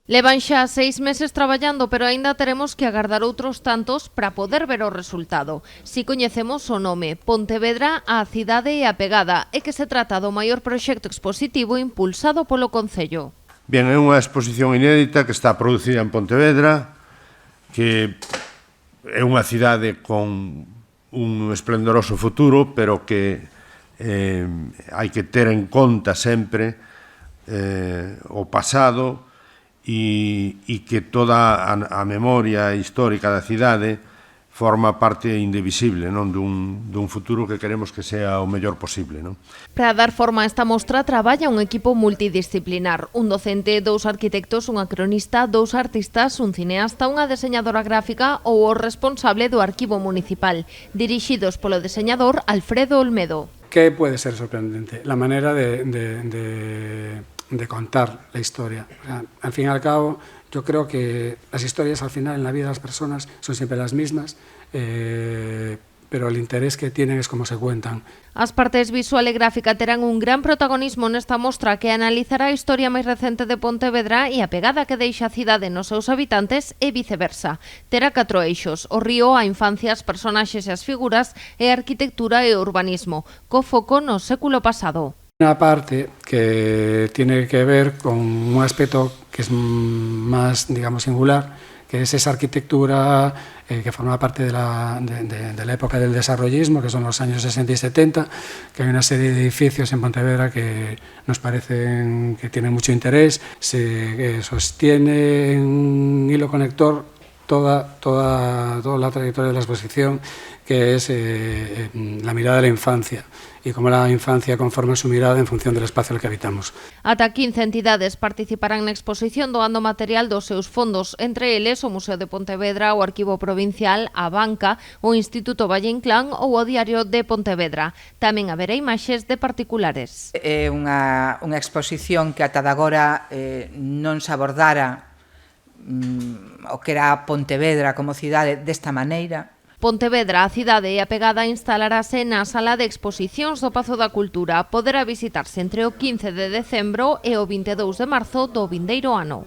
Levan xa 6 meses traballando, pero aínda teremos que agardar outros tantos para poder ver o resultado. Si coñecemos o nome, Pontevedra, a cidade e a pegada, e que se trata do maior proxecto expositivo impulsado polo Concello. Ben, é unha exposición inédita que está producida en Pontevedra, que é unha cidade con un esplendoroso futuro, pero que hai que ter en conta sempre o pasado e que toda a memoria histórica da cidade forma parte indivisible, non, dun futuro que queremos que sea o mellor posible, non? Para dar forma a esta mostra traballa un equipo multidisciplinar, un docente, 2 arquitectos, unha cronista, 2 artistas, un cineasta, unha deseñadora gráfica ou o responsable do arquivo municipal, dirixidos polo deseñador Alfredo Olmedo. ¿Qué puede ser sorprendente? La manera de contar la historia. O sea, al fin y al cabo, yo creo que las historias al final en la vida de las personas son siempre las mismas, pero el interés que tienen es cómo se cuentan. As partes visual e gráfica terán un gran protagonismo nesta mostra que analizará a historia máis recente de Pontevedra e a pegada que deixa a cidade nos seus habitantes e viceversa. Terá 4 eixos: o río, a infancia, as personaxes e as figuras e a arquitectura e o urbanismo, co foco no século pasado. Una parte que tiene que ver con un aspecto que es más, digamos, singular, que es esa arquitectura que forma parte de la época del desarrollismo, que son los años 60 y 70, que hay una serie de edificios en Pontevedra que nos parecen que tienen mucho interés, se sostiene en un hilo conector toda la trayectoria de la exposición, que es la mirada de la infancia y cómo la infancia conforma su mirada en función del espacio en el que habitamos. Ata 15 entidades participarán na exposición doando material dos seus fondos, entre eles o Museo de Pontevedra, o Arquivo Provincial, a Banca, o Instituto Valle Inclán ou o Diario de Pontevedra. Tamén haberá imaxes de particulares. É unha exposición que ata agora non se abordara o que era Pontevedra como cidade desta maneira. Pontevedra, a cidade e a pegada instalarase na Sala de Exposicións do Pazo da Cultura. Poderá visitarse entre o 15 de decembro e o 22 de marzo do vindeiro ano.